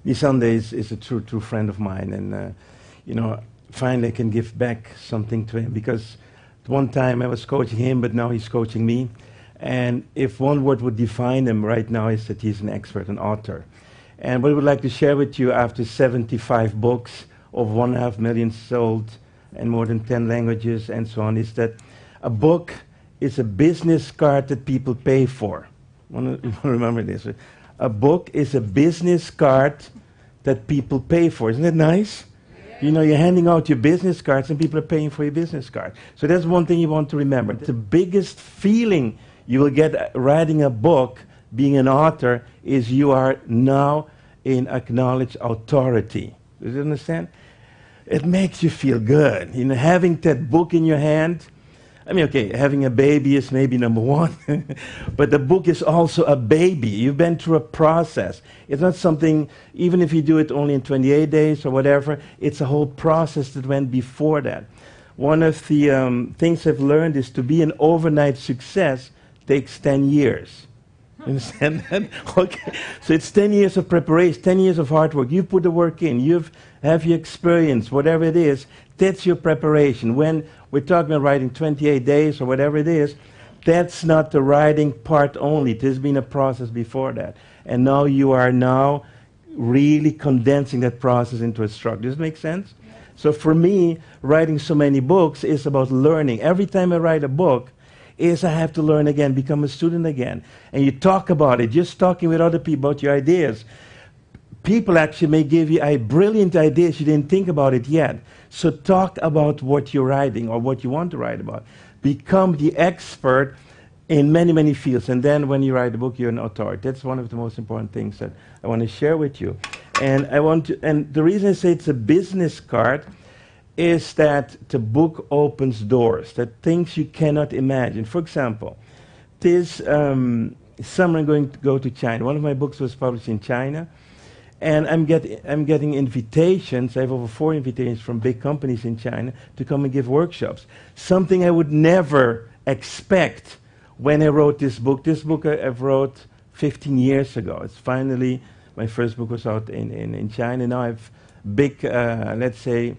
Nisande is a true friend of mine, and you know, finally I can give back something to him, because at one time I was coaching him, but now he's coaching me. And if one word would define him right now, is that he's an expert, an author. And what I would like to share with you, after 75 books, over 1.5 million sold, and more than 10 languages and so on, is that a book is a business card that people pay for. You want to remember this. A book is a business card that people pay for. Isn't that nice? You know, you're handing out your business cards and people are paying for your business card. So that's one thing you want to remember. The biggest feeling you will get writing a book, being an author, is you are now in acknowledged authority. Do you understand? It makes you feel good. You know, having that book in your hand. I mean, okay, having a baby is maybe number one, but the book is also a baby. You've been through a process. It's not something, even if you do it only in 28 days or whatever, it's a whole process that went before that. One of the things I've learned is to be an overnight success takes 10 years. You understand that? Okay. So it's 10 years of preparation, 10 years of hard work. You put the work in. Have your experience, whatever it is. That's your preparation. When we're talking about writing 28 days or whatever it is, that's not the writing part only. There's been a process before that. And now you are now really condensing that process into a structure. Does it make sense? Yeah. So for me, writing so many books is about learning. Every time I write a book, I have to learn again, become a student again. And you talk about it, just talking with other people about your ideas. People actually may give you brilliant ideas, you didn't think about it yet. So talk about what you're writing or what you want to write about. Become the expert in many, many fields. And then when you write a book, you're an authority. That's one of the most important things that I want to share with you. And the reason I say it's a business card is that the book opens doors, that things you cannot imagine. For example, this summer I'm going to go to China. One of my books was published in China. And I'm getting invitations. I have over 4 invitations from big companies in China to come and give workshops. Something I would never expect when I wrote this book. This book I wrote 15 years ago. It's finally, my first book was out in China. Now I have big, let's say,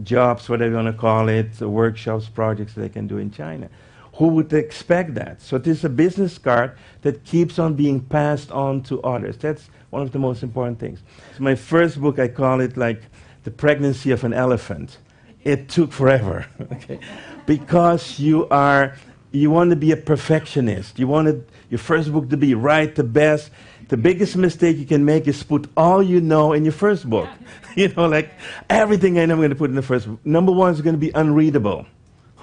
jobs, whatever you want to call it, workshops, projects that I can do in China. Who would expect that? So this is a business card that keeps on being passed on to others. That's one of the most important things. So my first book, I call it like the pregnancy of an elephant. It took forever, okay? Because you want to be a perfectionist. You wanted your first book to be right, the best. The biggest mistake you can make is put all you know in your first book. You know, like everything I know I'm going to put in the first book. Number one is going to be unreadable.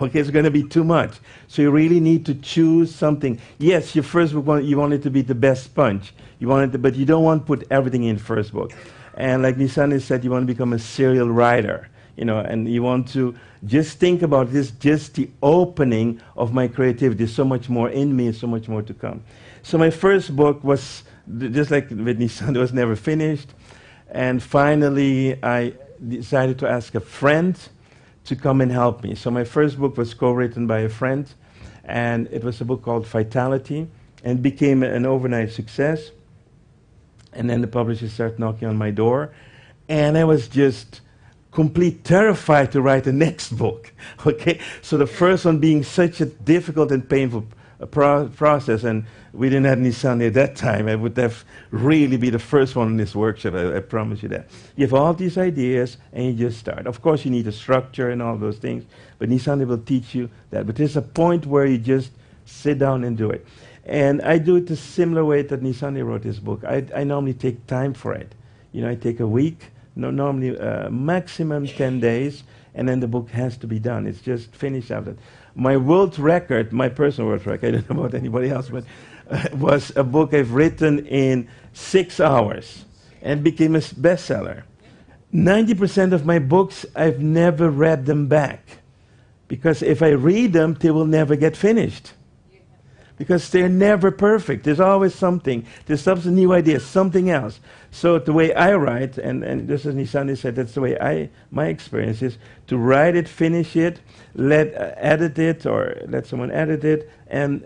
Okay, it's going to be too much. So you really need to choose something. Yes, your first book, you want it to be the best sponge. You want it to, but you don't want to put everything in first book. And like Nisane said, you want to become a serial writer. You know, and you want to just think about this, just the opening of my creativity. There's so much more in me, so much more to come. So my first book was, just like with Nisane, it was never finished. And finally, I decided to ask a friend to come and help me. So my first book was co-written by a friend, and it was a book called Vitality, and became an overnight success. And then the publishers started knocking on my door, and I was just complete terrified to write the next book. Okay, so the first one being such a difficult and painful process, and we didn't have Nisane at that time. I would have really be the first one in this workshop, I promise you that. You have all these ideas, and you just start. Of course, you need a structure and all those things, but Nisane will teach you that. But there's a point where you just sit down and do it. And I do it the similar way that Nisane wrote this book. I normally take time for it. You know, I take a week, normally maximum 10 days, and then the book has to be done. It's just finished after that. My world record, my personal world record, I don't know about anybody else, but was a book I've written in 6 hours and became a bestseller. 90% of my books, I've never read them back. Because if I read them, they will never get finished. Because they're never perfect. There's always something. There's some new idea, something else. So the way I write, and just as Nisane said, that's the way my experience is, to write it, finish it, edit it, or let someone edit it, and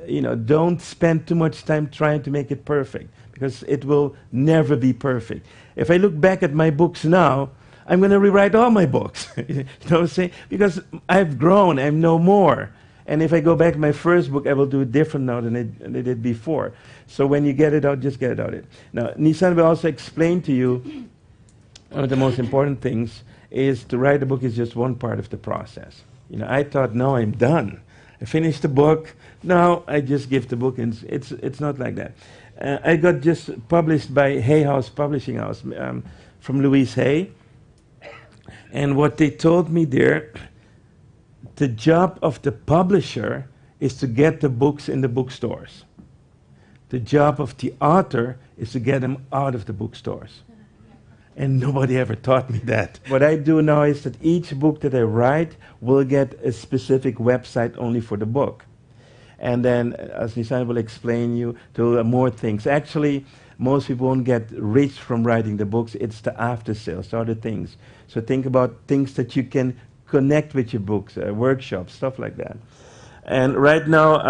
don't spend too much time trying to make it perfect. because it will never be perfect. If I look back at my books now, I'm going to rewrite all my books. You know what I'm saying? Because I've grown, I know more. And if I go back to my first book, I will do it different now than I did before. So when you get it out, just get it out. Now, Nissan will also explain to you one of the most important things is to write a book is just one part of the process. You know, I thought, no, I'm done. I finished the book. Now I just give the book, and it's not like that. I got just published by Hay House Publishing House from Louise Hay. And what they told me there, the job of the publisher is to get the books in the bookstores. The job of the author is to get them out of the bookstores. And nobody ever taught me that. What I do now is that each book that I write will get a specific website only for the book. And then, as Nissan will explain you, to more things. Actually, most people won't get rich from writing the books. It's the after sales, other things. So think about things that you can connect with your books, workshops, stuff like that. And right now,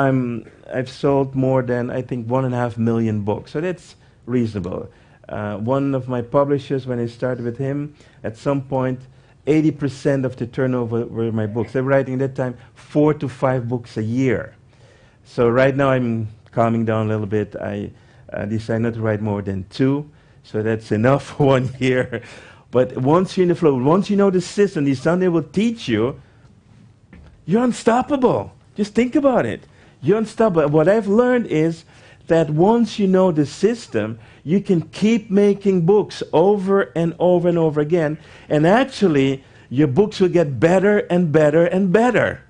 I've sold more than, I think, 1.5 million books. So that's reasonable. One of my publishers, when I started with him, at some point, 80% of the turnover were my books. They were writing at that time 4 to 5 books a year. So right now I'm calming down a little bit. I decided not to write more than 2, so that's enough for 1 year. But once you're in the flow, once you know the system, the Sunday will teach you, you're unstoppable. Just think about it. You're unstoppable. What I've learned is that once you know the system, you can keep making books over and over and over again, and actually your books will get better and better and better.